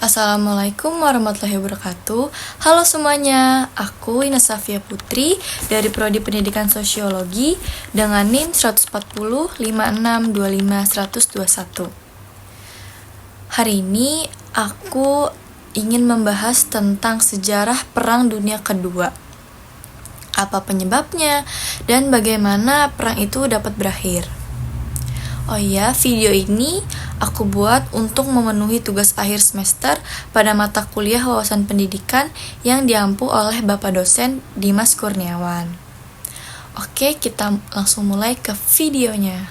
Assalamualaikum warahmatullahi wabarakatuh. Halo semuanya, aku Ina Safia Putri dari Prodi Pendidikan Sosiologi dengan NIM 140 56 25 121. Hari ini aku ingin membahas tentang sejarah Perang Dunia Kedua. Apa penyebabnya dan bagaimana perang itu dapat berakhir. Oh iya, video ini aku buat untuk memenuhi tugas akhir semester pada mata kuliah wawasan pendidikan yang diampu oleh Bapak dosen Dimas Kurniawan. Oke, kita langsung mulai ke videonya.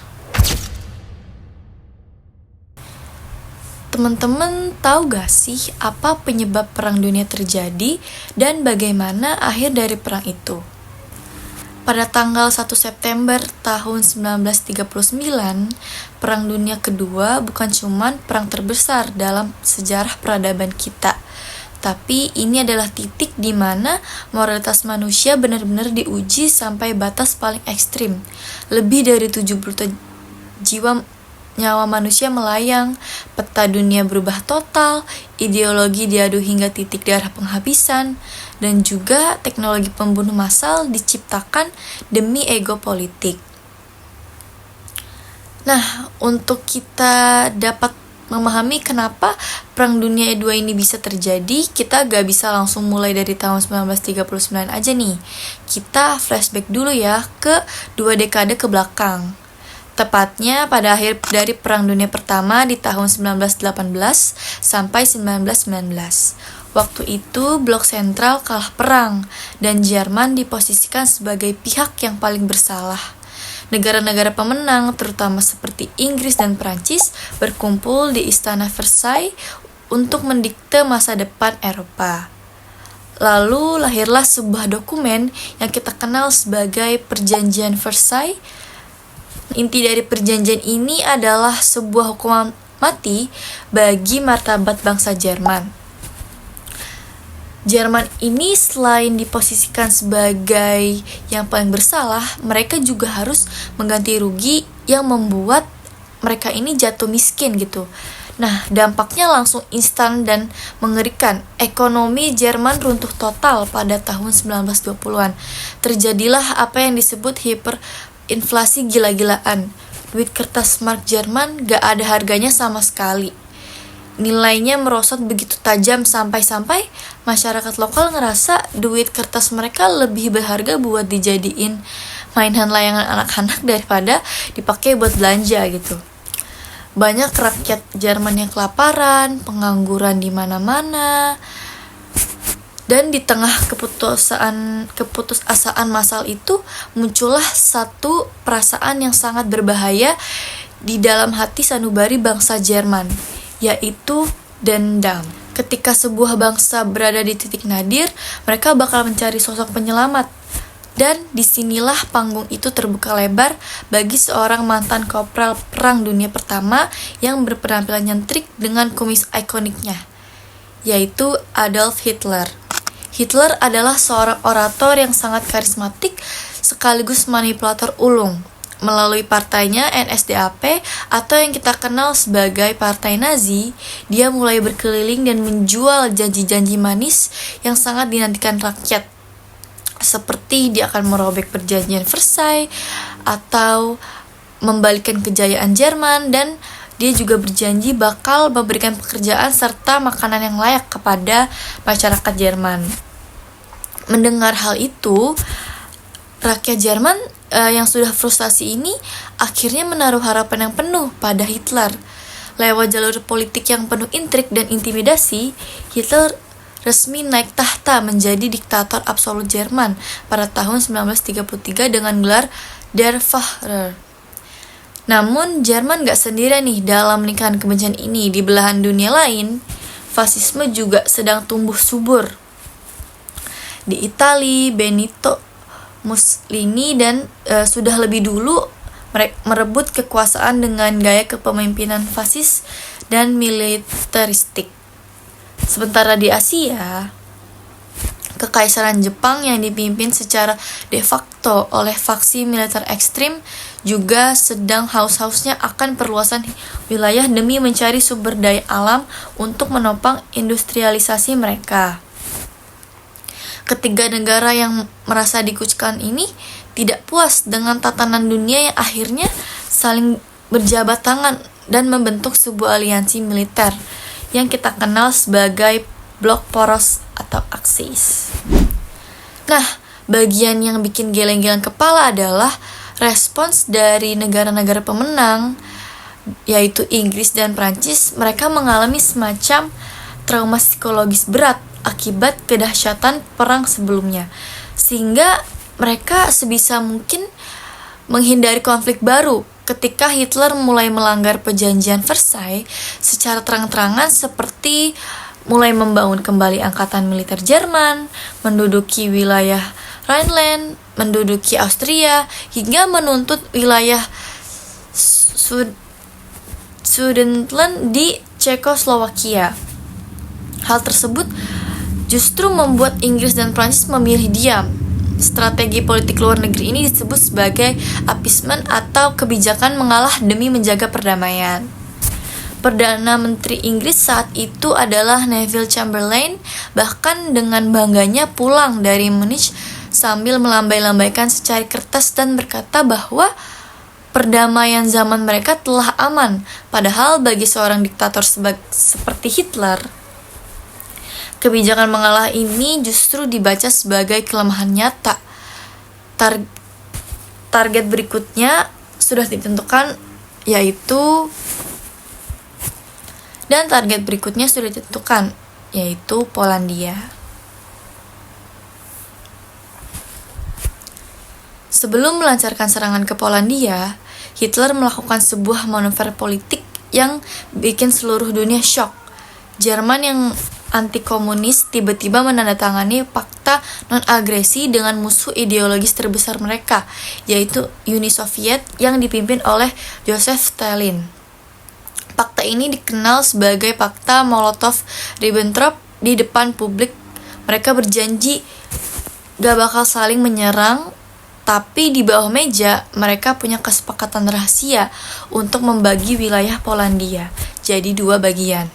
Teman-teman tahu gak sih apa penyebab perang dunia terjadi dan bagaimana akhir dari perang itu? Pada tanggal 1 September tahun 1939, Perang Dunia Kedua bukan cuma perang terbesar dalam sejarah peradaban kita, tapi ini adalah titik di mana moralitas manusia benar-benar diuji sampai batas paling ekstrim. Lebih dari 70 jiwa nyawa manusia melayang, peta dunia berubah total, ideologi diadu hingga titik darah penghabisan, dan juga teknologi pembunuh massal diciptakan demi ego politik. Nah, untuk kita dapat memahami kenapa Perang Dunia II ini bisa terjadi, kita gak bisa langsung mulai dari tahun 1939 aja nih. Kita flashback dulu ya ke 2 dekade ke belakang. Tepatnya pada akhir dari Perang Dunia Pertama di tahun 1918 sampai 1919. Waktu itu blok sentral kalah perang dan Jerman diposisikan sebagai pihak yang paling bersalah. Negara-negara pemenang terutama seperti Inggris dan Prancis berkumpul di Istana Versailles untuk mendikte masa depan Eropa. Lalu lahirlah sebuah dokumen yang kita kenal sebagai Perjanjian Versailles. Inti dari perjanjian ini adalah sebuah hukuman mati bagi martabat bangsa Jerman. Jerman ini selain diposisikan sebagai yang paling bersalah, mereka juga harus mengganti rugi yang membuat mereka ini jatuh miskin gitu. Nah, dampaknya langsung instan dan mengerikan. Ekonomi Jerman runtuh total pada tahun 1920-an. Terjadilah apa yang disebut inflasi gila-gilaan. Duit kertas mark Jerman gak ada harganya sama sekali. Nilainya merosot begitu tajam sampai-sampai masyarakat lokal ngerasa duit kertas mereka lebih berharga buat dijadiin mainan layangan anak-anak daripada dipakai buat belanja gitu. Banyak rakyat Jerman yang kelaparan, pengangguran di mana-mana. Dan di tengah keputusasaan massal itu muncullah satu perasaan yang sangat berbahaya di dalam hati sanubari bangsa Jerman, yaitu dendam. Ketika sebuah bangsa berada di titik nadir, mereka bakal mencari sosok penyelamat. Dan disinilah panggung itu terbuka lebar bagi seorang mantan kopral Perang Dunia Pertama yang berpenampilan nyentrik dengan kumis ikoniknya, yaitu Adolf Hitler. Hitler adalah seorang orator yang sangat karismatik sekaligus manipulator ulung. Melalui partainya NSDAP atau yang kita kenal sebagai Partai Nazi, dia mulai berkeliling dan menjual janji-janji manis yang sangat dinantikan rakyat. Seperti dia akan merobek perjanjian Versailles atau membalikkan kejayaan Jerman, dan dia juga berjanji bakal memberikan pekerjaan serta makanan yang layak kepada masyarakat Jerman. Mendengar hal itu, rakyat Jerman yang sudah frustasi ini akhirnya menaruh harapan yang penuh pada Hitler. Lewat jalur politik yang penuh intrik dan intimidasi, Hitler resmi naik tahta menjadi diktator absolut Jerman pada tahun 1933 dengan gelar Der Führer. Namun Jerman gak sendirian nih dalam lingkaran kebencian ini. Di belahan dunia lain, fasisme juga sedang tumbuh subur. Di Italia, Benito Mussolini dan sudah lebih dulu merebut kekuasaan dengan gaya kepemimpinan fasis dan militeristik. Sementara di Asia, Kekaisaran Jepang yang dipimpin secara de facto oleh faksi militer ekstrim juga sedang haus-hausnya akan perluasan wilayah demi mencari sumber daya alam untuk menopang industrialisasi mereka. Ketiga negara yang merasa dikucilkan ini tidak puas dengan tatanan dunia yang akhirnya saling berjabat tangan dan membentuk sebuah aliansi militer yang kita kenal sebagai blok poros atau Axis. Nah, bagian yang bikin geleng-geleng kepala adalah respons dari negara-negara pemenang, yaitu Inggris dan Prancis. Mereka mengalami semacam trauma psikologis berat akibat kedahsyatan perang sebelumnya, sehingga mereka sebisa mungkin menghindari konflik baru. Ketika Hitler mulai melanggar perjanjian Versailles secara terang-terangan, seperti mulai membangun kembali angkatan militer Jerman, menduduki wilayah Rhineland, menduduki Austria, hingga menuntut wilayah Sudetenland di Cekoslowakia. Hal tersebut justru membuat Inggris dan Prancis memilih diam. Strategi politik luar negeri ini disebut sebagai appeasement atau kebijakan mengalah demi menjaga perdamaian. Perdana Menteri Inggris saat itu adalah Neville Chamberlain, bahkan dengan bangganya pulang dari Munich sambil melambai-lambaikan secari kertas dan berkata bahwa perdamaian zaman mereka telah aman. Padahal bagi seorang diktator seperti Hitler, kebijakan mengalah ini justru dibaca sebagai kelemahan nyata. Target berikutnya sudah ditentukan, yaitu Polandia. Sebelum melancarkan serangan ke Polandia, Hitler melakukan sebuah manuver politik yang bikin seluruh dunia syok. Jerman yang anti-komunis tiba-tiba menandatangani fakta non-agresi dengan musuh ideologis terbesar mereka, yaitu Uni Soviet yang dipimpin oleh Joseph Stalin. Fakta ini dikenal sebagai Fakta Molotov-Ribbentrop. Di depan publik, mereka berjanji gak bakal saling menyerang, tapi di bawah meja mereka punya kesepakatan rahasia untuk membagi wilayah Polandia jadi 2 bagian.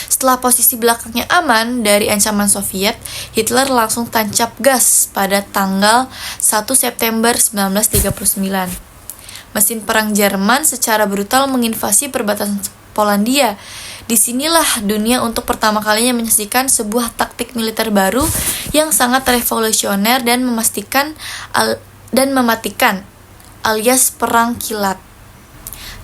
Setelah posisi belakangnya aman dari ancaman Soviet, Hitler langsung tancap gas pada tanggal 1 September 1939. Mesin perang Jerman secara brutal menginvasi perbatasan Polandia. Disinilah dunia untuk pertama kalinya menyaksikan sebuah taktik militer baru yang sangat revolusioner dan mematikan, alias perang kilat.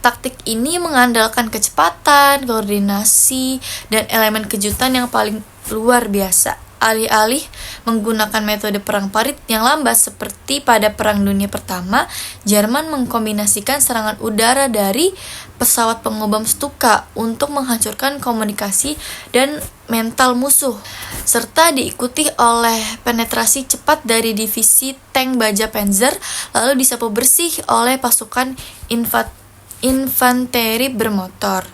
Taktik ini mengandalkan kecepatan, koordinasi, dan elemen kejutan yang paling luar biasa. Alih-alih menggunakan metode perang parit yang lambat seperti pada Perang Dunia Pertama, Jerman mengkombinasikan serangan udara dari pesawat pengobam Stuka untuk menghancurkan komunikasi dan mental musuh, serta diikuti oleh penetrasi cepat dari divisi tank baja Panzer, lalu disapu bersih oleh pasukan infanteri bermotor.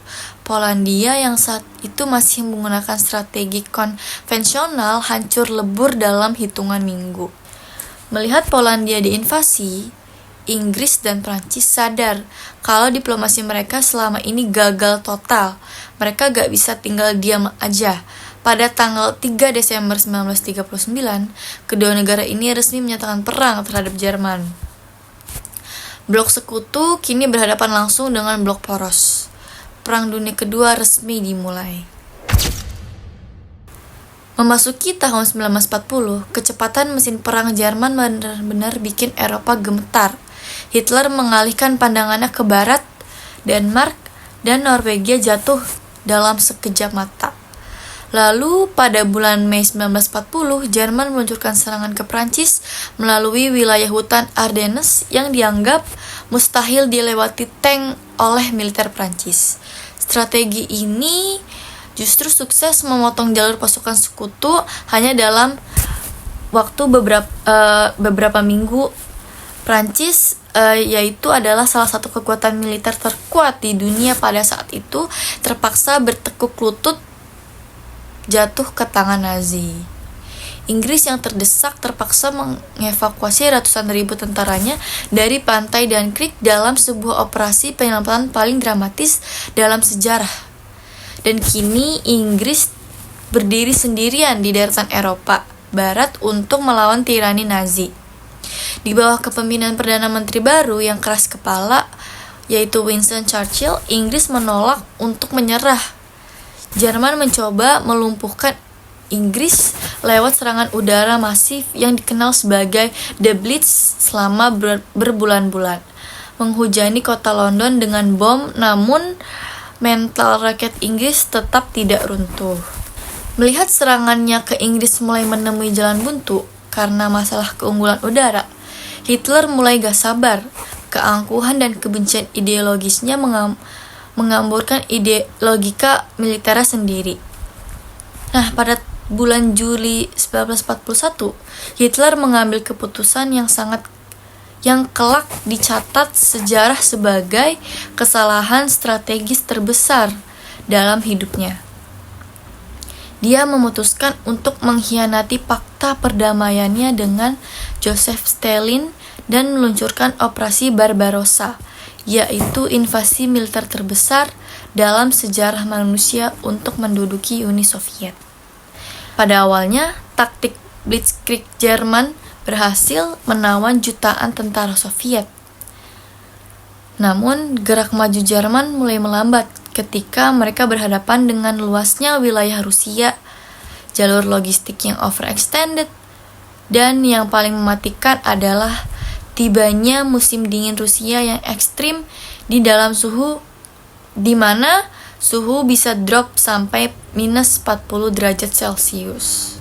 Polandia yang saat itu masih menggunakan strategi konvensional hancur lebur dalam hitungan minggu. Melihat Polandia diinvasi, Inggris dan Prancis sadar kalau diplomasi mereka selama ini gagal total. Mereka gak bisa tinggal diam aja. Pada tanggal 3 Desember 1939, kedua negara ini resmi menyatakan perang terhadap Jerman. Blok sekutu kini berhadapan langsung dengan blok poros. Perang Dunia Kedua resmi dimulai. Memasuki tahun 1940, kecepatan mesin perang Jerman benar-benar bikin Eropa gemetar. Hitler mengalihkan pandangannya ke barat, Denmark dan Norwegia jatuh dalam sekejap mata. Lalu pada bulan Mei 1940, Jerman meluncurkan serangan ke Prancis melalui wilayah hutan Ardennes yang dianggap mustahil dilewati tank oleh militer Prancis. Strategi ini justru sukses memotong jalur pasukan sekutu hanya dalam waktu beberapa minggu. Prancis yaitu adalah salah satu kekuatan militer terkuat di dunia pada saat itu, terpaksa bertekuk lutut jatuh ke tangan Nazi. Inggris yang terdesak terpaksa mengevakuasi ratusan ribu tentaranya dari pantai Dunkirk dalam sebuah operasi penyelamatan paling dramatis dalam sejarah. Dan kini Inggris berdiri sendirian di daratan Eropa Barat untuk melawan tirani Nazi. Di bawah kepemimpinan Perdana Menteri baru yang keras kepala, yaitu Winston Churchill, Inggris menolak untuk menyerah. Jerman mencoba melumpuhkan Inggris lewat serangan udara masif yang dikenal sebagai The Blitz selama berbulan-bulan, menghujani kota London dengan bom, namun mental rakyat Inggris tetap tidak runtuh. Melihat serangannya ke Inggris mulai menemui jalan buntu karena masalah keunggulan udara, Hitler mulai gak sabar. Keangkuhan dan kebencian ideologisnya mengamburkan logika militernya sendiri. Nah, pada bulan Juli 1941, Hitler mengambil keputusan yang kelak dicatat sejarah sebagai kesalahan strategis terbesar dalam hidupnya. Dia memutuskan untuk mengkhianati fakta perdamaiannya dengan Joseph Stalin dan meluncurkan Operasi Barbarossa, yaitu invasi militer terbesar dalam sejarah manusia untuk menduduki Uni Soviet. Pada awalnya, taktik Blitzkrieg Jerman berhasil menawan jutaan tentara Soviet. Namun, gerak maju Jerman mulai melambat ketika mereka berhadapan dengan luasnya wilayah Rusia, jalur logistik yang overextended, dan yang paling mematikan adalah tibanya musim dingin Rusia yang ekstrim di mana suhu bisa drop sampai minus 40 derajat Celcius.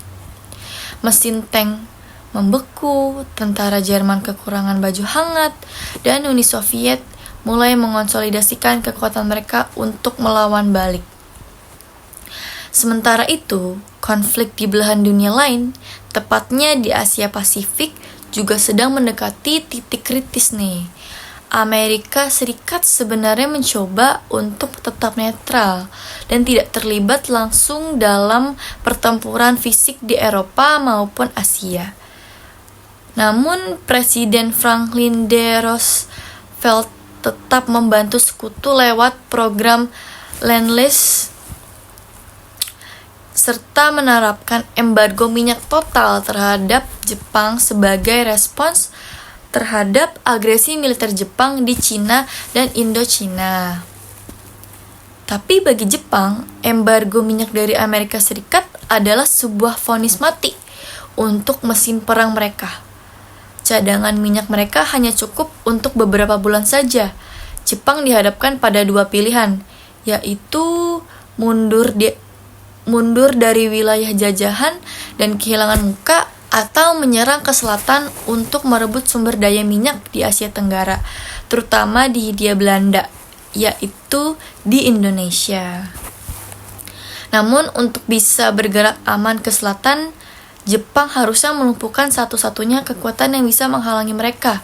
Mesin tank membeku, tentara Jerman kekurangan baju hangat, dan Uni Soviet mulai mengonsolidasikan kekuatan mereka untuk melawan balik. Sementara itu, konflik di belahan dunia lain, tepatnya di Asia Pasifik, juga sedang mendekati titik kritis nih. Amerika Serikat sebenarnya mencoba untuk tetap netral dan tidak terlibat langsung dalam pertempuran fisik di Eropa maupun Asia. Namun, Presiden Franklin D. Roosevelt tetap membantu sekutu lewat program Lend-Lease serta menerapkan embargo minyak total terhadap Jepang sebagai respons terhadap agresi militer Jepang di Cina dan Indochina. Tapi bagi Jepang, embargo minyak dari Amerika Serikat adalah sebuah vonis mati untuk mesin perang mereka. Cadangan minyak mereka hanya cukup untuk beberapa bulan saja. Jepang dihadapkan pada dua pilihan, yaitu mundur dari wilayah jajahan dan kehilangan muka, atau menyerang ke selatan untuk merebut sumber daya minyak di Asia Tenggara, terutama di Hindia Belanda, yaitu di Indonesia. Namun untuk bisa bergerak aman ke selatan, Jepang harusnya melumpuhkan satu-satunya kekuatan yang bisa menghalangi mereka,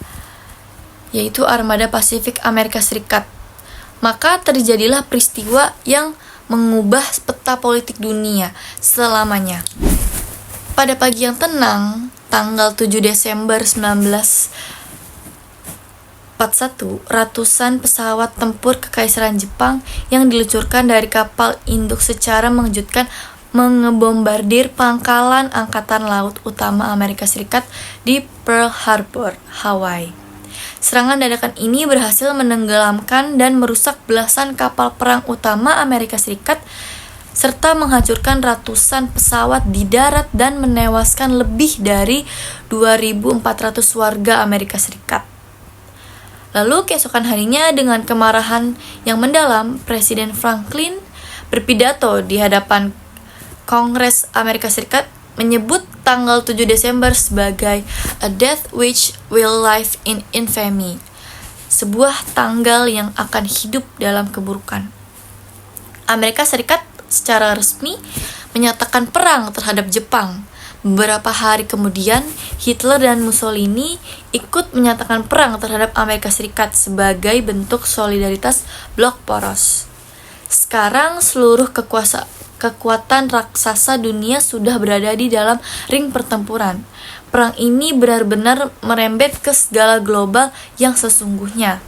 yaitu Armada Pasifik Amerika Serikat. Maka terjadilah peristiwa yang mengubah peta politik dunia selamanya. Pada pagi yang tenang, tanggal 7 Desember 1941, ratusan pesawat tempur Kekaisaran Jepang yang diluncurkan dari kapal induk secara mengejutkan mengebombardir pangkalan Angkatan Laut Utama Amerika Serikat di Pearl Harbor, Hawaii. Serangan dadakan ini berhasil menenggelamkan dan merusak belasan kapal perang utama Amerika Serikat serta menghancurkan ratusan pesawat di darat dan menewaskan lebih dari 2.400 warga Amerika Serikat. Lalu keesokan harinya dengan kemarahan yang mendalam, Presiden Franklin berpidato di hadapan Kongres Amerika Serikat menyebut tanggal 7 Desember sebagai a death which will live in infamy, sebuah tanggal yang akan hidup dalam keburukan. Amerika Serikat secara resmi menyatakan perang terhadap Jepang. Beberapa hari kemudian, Hitler dan Mussolini ikut menyatakan perang terhadap Amerika Serikat sebagai bentuk solidaritas blok poros. Sekarang seluruh kekuatan raksasa dunia sudah berada di dalam ring pertempuran. Perang ini benar-benar merembet ke skala global yang sesungguhnya.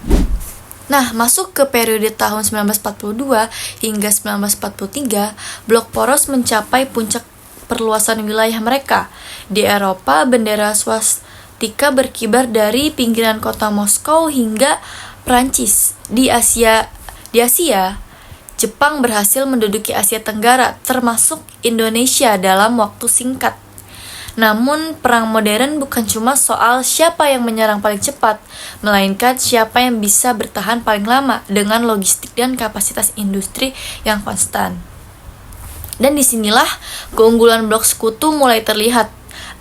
Nah, masuk ke periode tahun 1942 hingga 1943, blok poros mencapai puncak perluasan wilayah mereka. Di Eropa, bendera swastika berkibar dari pinggiran kota Moskow hingga Prancis. Di Asia, Jepang berhasil menduduki Asia Tenggara, termasuk Indonesia dalam waktu singkat. Namun, perang modern bukan cuma soal siapa yang menyerang paling cepat, melainkan siapa yang bisa bertahan paling lama dengan logistik dan kapasitas industri yang konstan. Dan disinilah keunggulan blok sekutu mulai terlihat.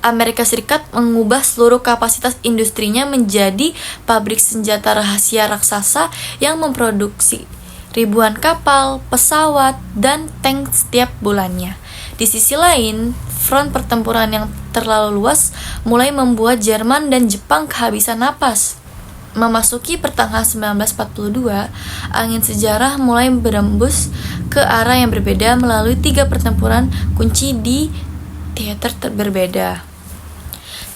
Amerika Serikat mengubah seluruh kapasitas industrinya menjadi pabrik senjata rahasia raksasa yang memproduksi ribuan kapal, pesawat, dan tank setiap bulannya. Di sisi lain, front pertempuran yang terlalu luas mulai membuat Jerman dan Jepang kehabisan napas. Memasuki pertengahan 1942, angin sejarah mulai berembus ke arah yang berbeda melalui 3 pertempuran kunci di teater berbeda.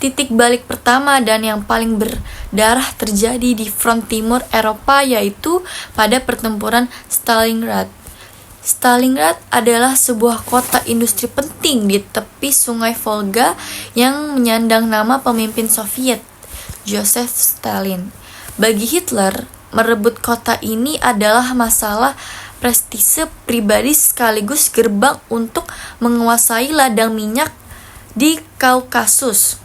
Titik balik pertama dan yang paling berdarah terjadi di front timur Eropa, yaitu pada pertempuran Stalingrad. Stalingrad adalah sebuah kota industri penting di tepi sungai Volga yang menyandang nama pemimpin Soviet, Joseph Stalin. Bagi Hitler, merebut kota ini adalah masalah prestise pribadi sekaligus gerbang untuk menguasai ladang minyak di Kaukasus.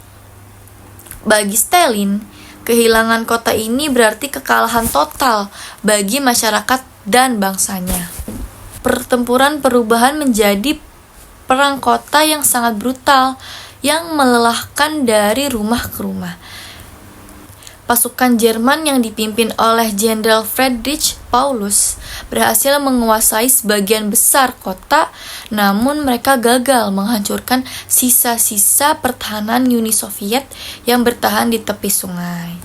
Bagi Stalin, kehilangan kota ini berarti kekalahan total bagi masyarakat dan bangsanya. Pertempuran perubahan menjadi perang kota yang sangat brutal, yang melelahkan dari rumah ke rumah. Pasukan Jerman yang dipimpin oleh Jenderal Friedrich Paulus berhasil menguasai sebagian besar kota, namun mereka gagal menghancurkan sisa-sisa pertahanan Uni Soviet yang bertahan di tepi sungai.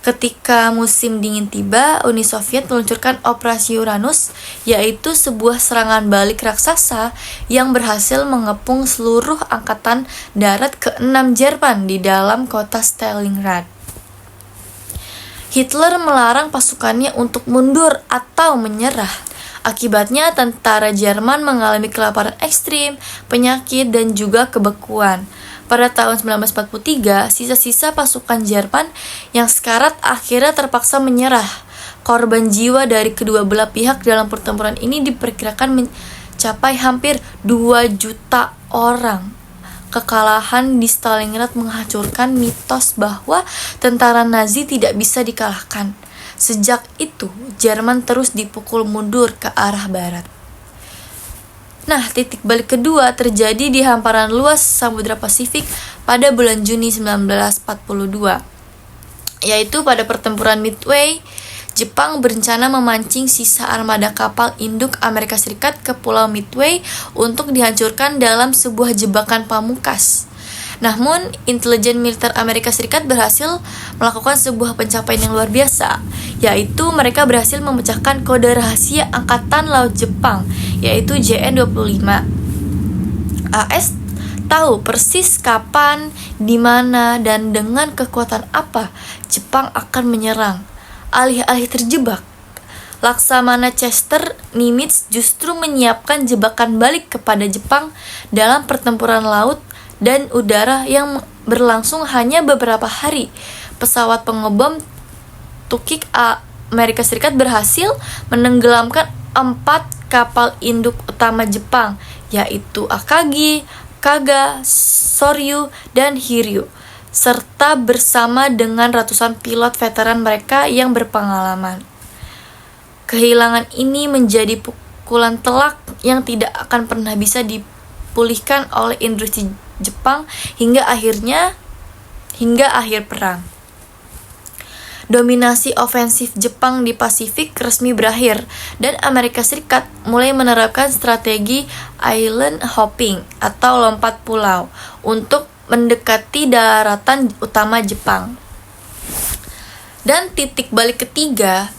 Ketika musim dingin tiba, Uni Soviet meluncurkan Operasi Uranus, yaitu sebuah serangan balik raksasa yang berhasil mengepung seluruh angkatan darat ke-6 Jerman di dalam kota Stalingrad. Hitler melarang pasukannya untuk mundur atau menyerah. Akibatnya, tentara Jerman mengalami kelaparan ekstrim, penyakit, dan juga kebekuan. Pada tahun 1943, sisa-sisa pasukan Jerman yang sekarat akhirnya terpaksa menyerah. Korban jiwa dari kedua belah pihak dalam pertempuran ini diperkirakan mencapai hampir 2 juta orang. Kekalahan di Stalingrad menghancurkan mitos bahwa tentara Nazi tidak bisa dikalahkan. Sejak itu, Jerman terus dipukul mundur ke arah barat. Nah, titik balik kedua terjadi di hamparan luas Samudra Pasifik pada bulan Juni 1942, yaitu pada pertempuran Midway. Jepang berencana memancing sisa armada kapal induk Amerika Serikat ke Pulau Midway untuk dihancurkan dalam sebuah jebakan pamungkas. Namun, intelijen militer Amerika Serikat berhasil melakukan sebuah pencapaian yang luar biasa, yaitu mereka berhasil memecahkan kode rahasia Angkatan Laut Jepang, yaitu JN-25. AS tahu persis kapan, di mana, dan dengan kekuatan apa Jepang akan menyerang. Alih-alih terjebak, Laksamana Chester Nimitz justru menyiapkan jebakan balik kepada Jepang dalam pertempuran laut dan udara yang berlangsung hanya beberapa hari. Pesawat pengebom Tukik Amerika Serikat berhasil menenggelamkan 4 kapal induk utama Jepang, yaitu Akagi, Kaga, Soryu, dan Hiryu, serta bersama dengan ratusan pilot veteran mereka yang berpengalaman. Kehilangan ini menjadi pukulan telak yang tidak akan pernah bisa dipulihkan oleh industri Jepang hingga akhir perang. Dominasi ofensif Jepang di Pasifik resmi berakhir, dan Amerika Serikat mulai menerapkan strategi island hopping atau lompat pulau untuk mendekati daratan utama Jepang. Dan titik balik ketiga,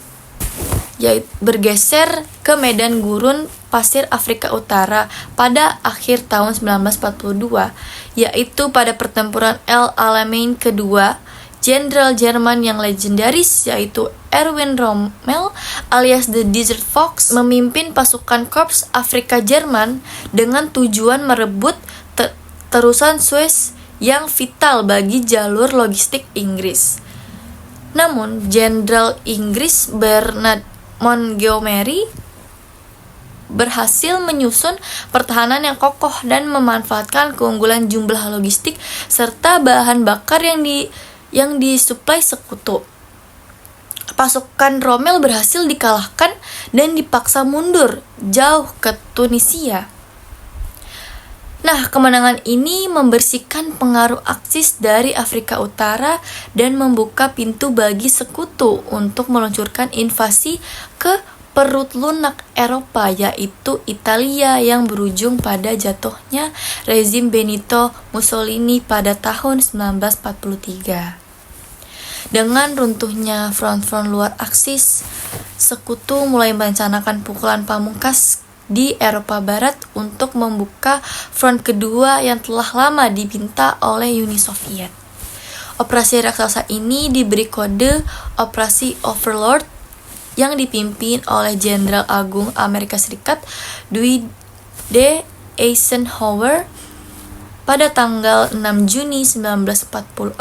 yaitu bergeser ke medan gurun pasir Afrika Utara pada akhir tahun 1942, yaitu pada pertempuran El Alamein kedua. Jenderal Jerman yang legendaris yaitu Erwin Rommel alias The Desert Fox memimpin pasukan Korps Afrika Jerman dengan tujuan merebut terusan Suez yang vital bagi jalur logistik Inggris. Namun, Jenderal Inggris Bernard Montgomery berhasil menyusun pertahanan yang kokoh dan memanfaatkan keunggulan jumlah logistik serta bahan bakar yang disuplai sekutu. Pasukan Rommel berhasil dikalahkan dan dipaksa mundur jauh ke Tunisia. Nah, kemenangan ini membersihkan pengaruh Aksis dari Afrika Utara dan membuka pintu bagi sekutu untuk meluncurkan invasi ke perut lunak Eropa, yaitu Italia, yang berujung pada jatuhnya rezim Benito Mussolini pada tahun 1943. Dengan runtuhnya front-front luar Aksis, sekutu mulai merencanakan pukulan pamungkas di Eropa Barat untuk membuka front kedua yang telah lama dipinta oleh Uni Soviet. Operasi raksasa ini diberi kode Operasi Overlord yang dipimpin oleh Jenderal Agung Amerika Serikat Dwight D. Eisenhower pada tanggal 6 Juni 1944.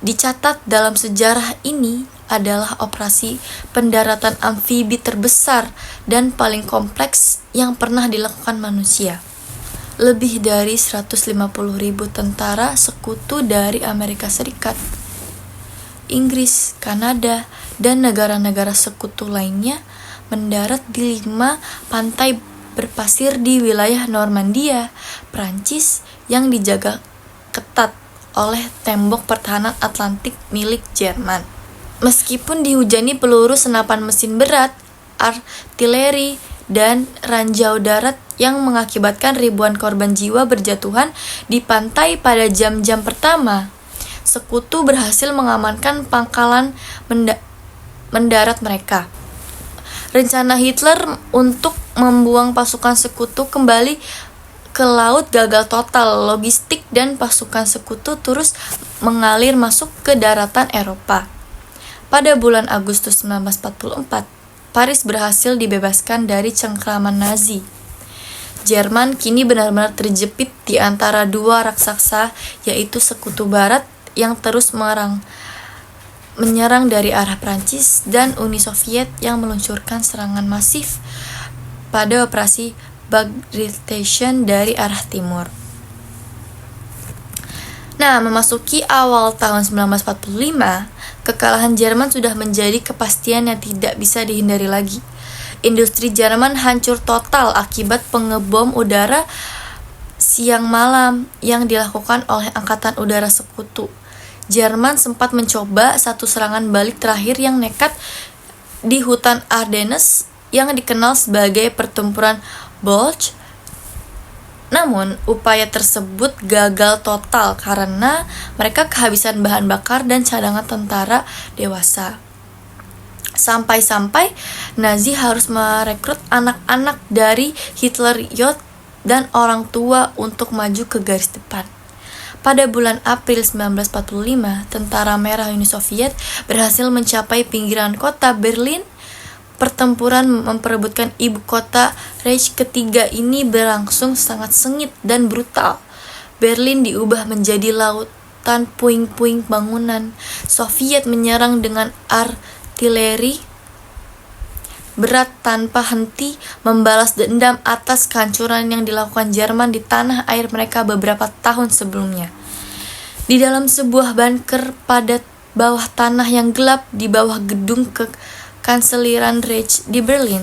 Dicatat dalam sejarah ini adalah operasi pendaratan amfibi terbesar dan paling kompleks yang pernah dilakukan manusia. Lebih dari 150.000 tentara sekutu dari Amerika Serikat, Inggris, Kanada, dan negara-negara sekutu lainnya mendarat di 5 pantai berpasir di wilayah Normandia, Prancis, yang dijaga ketat oleh tembok pertahanan Atlantik milik Jerman. Meskipun dihujani peluru senapan mesin berat, artileri, dan ranjau darat yang mengakibatkan ribuan korban jiwa berjatuhan di pantai pada jam-jam pertama, sekutu berhasil mengamankan pangkalan mendarat mereka. Rencana Hitler untuk membuang pasukan sekutu kembali ke laut gagal total. Logistik dan pasukan sekutu terus mengalir masuk ke daratan Eropa. Pada bulan Agustus 1944, Paris berhasil dibebaskan dari cengkraman Nazi. Jerman kini benar-benar terjepit di antara dua raksasa, yaitu Sekutu Barat yang terus menyerang dari arah Prancis dan Uni Soviet yang meluncurkan serangan masif pada operasi Bagration dari arah timur. Nah, memasuki awal tahun 1945, kekalahan Jerman sudah menjadi kepastian yang tidak bisa dihindari lagi. Industri Jerman hancur total akibat pengebom udara siang malam yang dilakukan oleh Angkatan Udara Sekutu. Jerman sempat mencoba satu serangan balik terakhir yang nekat di hutan Ardennes yang dikenal sebagai pertempuran Bulge. Namun, upaya tersebut gagal total karena mereka kehabisan bahan bakar dan cadangan tentara dewasa. Sampai-sampai Nazi harus merekrut anak-anak dari Hitlerjugend dan orang tua untuk maju ke garis depan. Pada bulan April 1945, Tentara Merah Uni Soviet berhasil mencapai pinggiran kota Berlin. Pertempuran memperebutkan ibu kota Reich ketiga ini berlangsung sangat sengit dan brutal. Berlin diubah menjadi lautan puing-puing bangunan. Soviet menyerang dengan artileri berat tanpa henti, membalas dendam atas kehancuran yang dilakukan Jerman di tanah air mereka beberapa tahun sebelumnya. Di dalam sebuah bunker pada bawah tanah yang gelap di bawah gedung Kanseliran Reich di Berlin,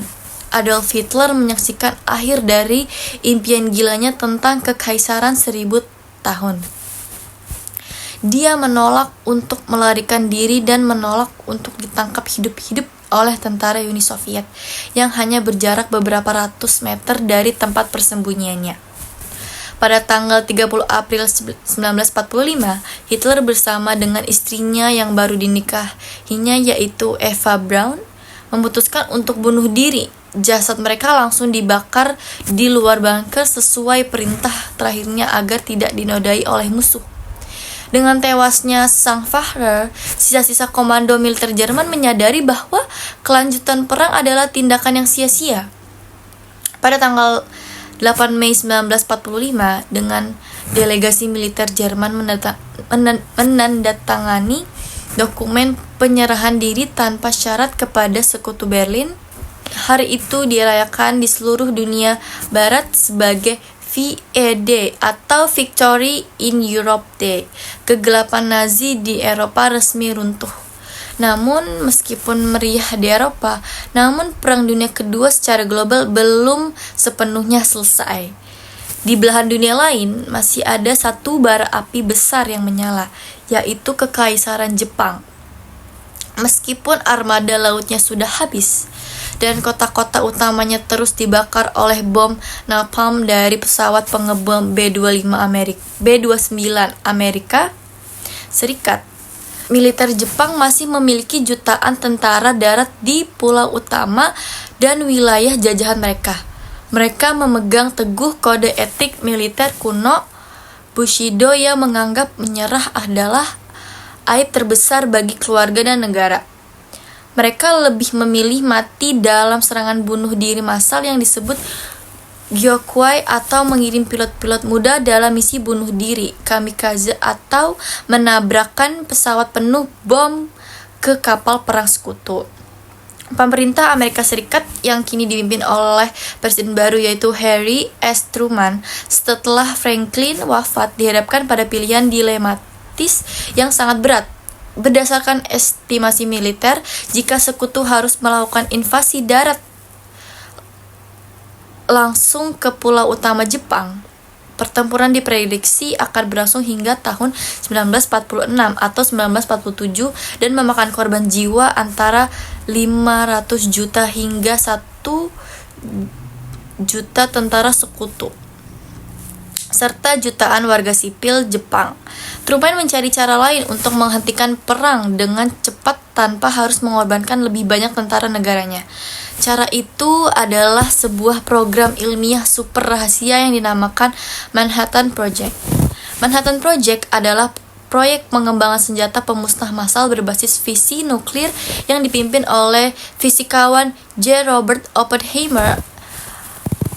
Adolf Hitler menyaksikan akhir dari impian gilanya tentang kekaisaran 1000 tahun. Dia menolak untuk melarikan diri dan menolak untuk ditangkap hidup-hidup oleh tentara Uni Soviet yang hanya berjarak beberapa ratus meter dari tempat persembunyiannya. Pada tanggal 30 April 1945, Hitler bersama dengan istrinya yang baru dinikahinya yaitu Eva Braun memutuskan untuk bunuh diri. Jasad mereka langsung dibakar di luar bunker sesuai perintah terakhirnya agar tidak dinodai oleh musuh. Dengan tewasnya sang Führer, sisa-sisa komando militer Jerman menyadari bahwa kelanjutan perang adalah tindakan yang sia-sia. Pada tanggal 8 Mei 1945, dengan delegasi militer Jerman menandatangani dokumen penyerahan diri tanpa syarat kepada Sekutu Berlin. Hari itu dirayakan di seluruh dunia barat sebagai VE atau Victory in Europe Day. Kegelapan Nazi di Eropa resmi runtuh. Namun meskipun meriah di Eropa, namun Perang Dunia Kedua secara global belum sepenuhnya selesai. Di belahan dunia lain masih ada satu bara api besar yang menyala, yaitu Kekaisaran Jepang. Meskipun armada lautnya sudah habis dan kota-kota utamanya terus dibakar oleh bom napalm dari pesawat pengebom B-29 Amerika Serikat, militer Jepang masih memiliki jutaan tentara darat di pulau utama dan wilayah jajahan mereka. Mereka memegang teguh kode etik militer kuno Bushido yang menganggap menyerah adalah aib terbesar bagi keluarga dan negara. Mereka lebih memilih mati dalam serangan bunuh diri massal yang disebut Gyokuai atau mengirim pilot-pilot muda dalam misi bunuh diri kamikaze atau menabrakkan pesawat penuh bom ke kapal perang sekutu. Pemerintah Amerika Serikat yang kini dipimpin oleh presiden baru yaitu Harry S. Truman setelah Franklin wafat dihadapkan pada pilihan dilematis yang sangat berat. Berdasarkan estimasi militer, jika sekutu harus melakukan invasi darat langsung ke pulau utama Jepang, pertempuran diprediksi akan berlangsung hingga tahun 1946 atau 1947 dan memakan korban jiwa antara 500 juta hingga 1 juta tentara sekutu serta jutaan warga sipil Jepang. Truman mencari cara lain untuk menghentikan perang dengan cepat tanpa harus mengorbankan lebih banyak tentara negaranya. Cara itu adalah sebuah program ilmiah super rahasia yang dinamakan Manhattan Project. Manhattan Project adalah proyek pengembangan senjata pemusnah massal berbasis fisi nuklir yang dipimpin oleh fisikawan J. Robert Oppenheimer.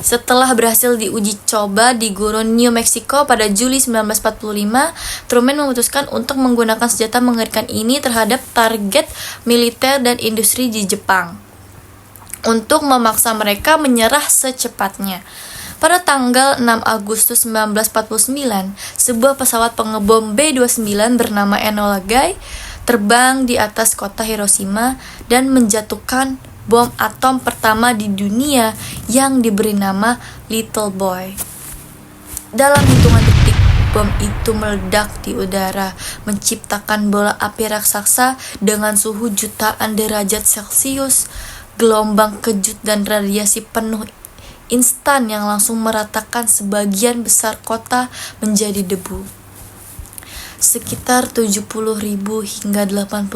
Setelah berhasil diuji coba di gurun New Mexico pada Juli 1945, Truman memutuskan untuk menggunakan senjata mengerikan ini terhadap target militer dan industri di Jepang untuk memaksa mereka menyerah secepatnya. Pada tanggal 6 Agustus 1949, sebuah pesawat pengebom B-29 bernama Enola Gay terbang di atas kota Hiroshima dan menjatuhkan bom atom pertama di dunia yang diberi nama Little Boy. Dalam hitungan detik, bom itu meledak di udara, menciptakan bola api raksasa dengan suhu jutaan derajat Celcius, gelombang kejut dan radiasi penuh instan yang langsung meratakan sebagian besar kota menjadi debu. Sekitar 70.000 hingga 80.000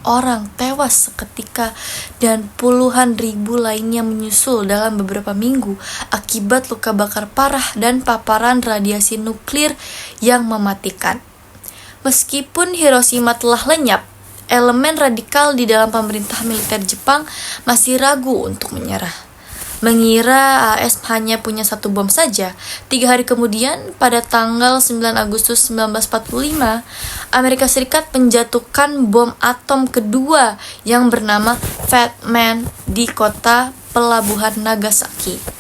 orang tewas seketika dan puluhan ribu lainnya menyusul dalam beberapa minggu akibat luka bakar parah dan paparan radiasi nuklir yang mematikan. Meskipun Hiroshima telah lenyap, elemen radikal di dalam pemerintah militer Jepang masih ragu untuk menyerah. Mengira AS hanya punya satu bom saja. 3 hari kemudian, pada tanggal 9 Agustus 1945, Amerika Serikat menjatuhkan bom atom kedua yang bernama Fat Man di kota pelabuhan Nagasaki.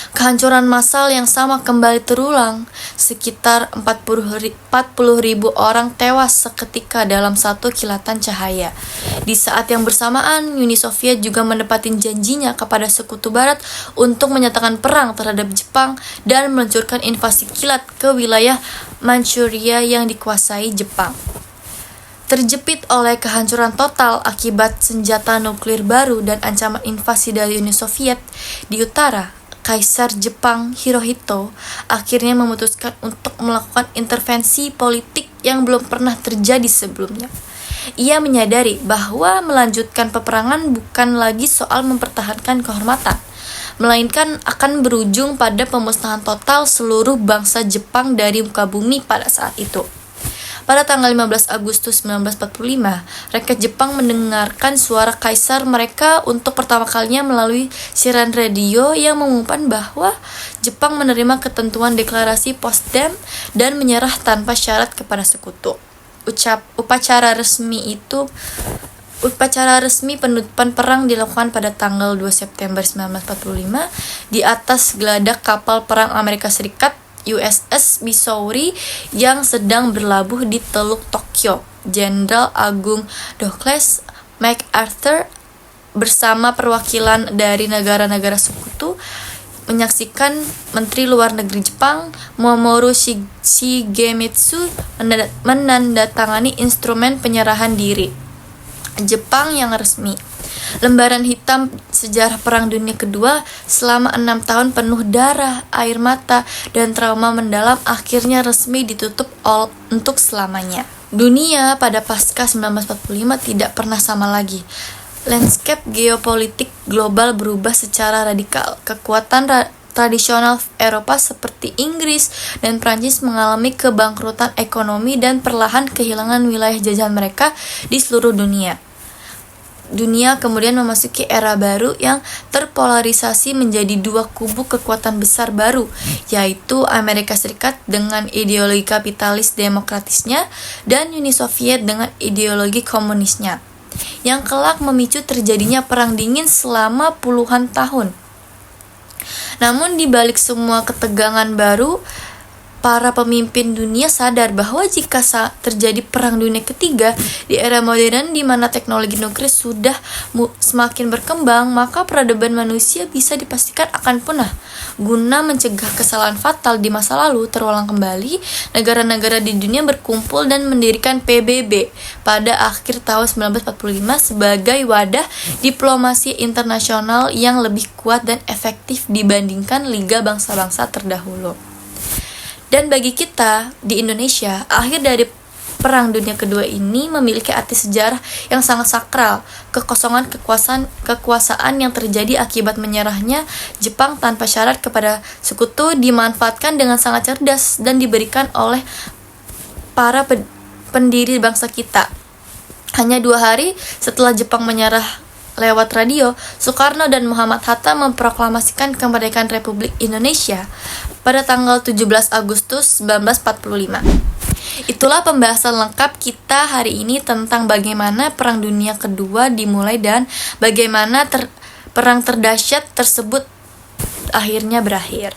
Kehancuran massal yang sama kembali terulang. Sekitar 40.000 orang tewas seketika dalam satu kilatan cahaya. Di saat yang bersamaan, Uni Soviet juga menepatin janjinya kepada Sekutu Barat untuk menyatakan perang terhadap Jepang dan meluncurkan invasi kilat ke wilayah Manchuria yang dikuasai Jepang. Terjepit oleh kehancuran total akibat senjata nuklir baru dan ancaman invasi dari Uni Soviet di utara, Kaisar Jepang Hirohito akhirnya memutuskan untuk melakukan intervensi politik yang belum pernah terjadi sebelumnya. Ia menyadari bahwa melanjutkan peperangan bukan lagi soal mempertahankan kehormatan, melainkan akan berujung pada pemusnahan total seluruh bangsa Jepang dari muka bumi pada saat itu. Pada tanggal 15 Agustus 1945, rakyat Jepang mendengarkan suara kaisar mereka untuk pertama kalinya melalui siaran radio yang mengumumkan bahwa Jepang menerima ketentuan deklarasi Potsdam dan menyerah tanpa syarat kepada sekutu. Upacara resmi penutupan perang dilakukan pada tanggal 2 September 1945 di atas geladak kapal perang Amerika Serikat USS Missouri yang sedang berlabuh di Teluk Tokyo. Jenderal Agung Douglas MacArthur bersama perwakilan dari negara-negara sekutu menyaksikan Menteri Luar Negeri Jepang Mamoru Shigemitsu menandatangani instrumen penyerahan diri Jepang yang resmi. Lembaran hitam sejarah Perang Dunia Kedua selama 6 tahun penuh darah, air mata, dan trauma mendalam akhirnya resmi ditutup untuk selamanya. Dunia pada pasca 1945 tidak pernah sama lagi. Landscape geopolitik global berubah secara radikal. Kekuatan tradisional Eropa seperti Inggris dan Prancis mengalami kebangkrutan ekonomi dan perlahan kehilangan wilayah jajahan mereka di seluruh dunia. Dunia kemudian memasuki era baru yang terpolarisasi menjadi dua kubu kekuatan besar baru, yaitu Amerika Serikat dengan ideologi kapitalis demokratisnya dan Uni Soviet dengan ideologi komunisnya, yang kelak memicu terjadinya perang dingin selama puluhan tahun. Namun di balik semua ketegangan baru, para pemimpin dunia sadar bahwa jika terjadi perang dunia ketiga di era modern di mana teknologi nuklir sudah semakin berkembang, maka peradaban manusia bisa dipastikan akan punah. Guna mencegah kesalahan fatal di masa lalu terulang kembali, negara-negara di dunia berkumpul dan mendirikan PBB pada akhir tahun 1945 sebagai wadah diplomasi internasional yang lebih kuat dan efektif dibandingkan Liga Bangsa-Bangsa terdahulu. Dan bagi kita di Indonesia, akhir dari Perang Dunia Kedua ini memiliki arti sejarah yang sangat sakral. Kekosongan kekuasaan yang terjadi akibat menyerahnya Jepang tanpa syarat kepada sekutu dimanfaatkan dengan sangat cerdas dan diberikan oleh para pendiri bangsa kita. Hanya 2 hari setelah Jepang menyerah lewat radio, Soekarno dan Muhammad Hatta memproklamasikan kemerdekaan Republik Indonesia pada tanggal 17 Agustus 1945. Itulah pembahasan lengkap kita hari ini tentang bagaimana Perang Dunia Kedua dimulai dan bagaimana perang terdahsyat tersebut akhirnya berakhir.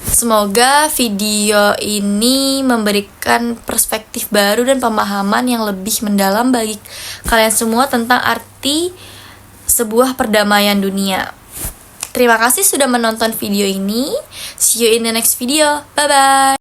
Semoga video ini memberikan perspektif baru dan pemahaman yang lebih mendalam bagi kalian semua tentang arti sebuah perdamaian dunia. Terima kasih sudah menonton video ini. See you in the next video. Bye bye.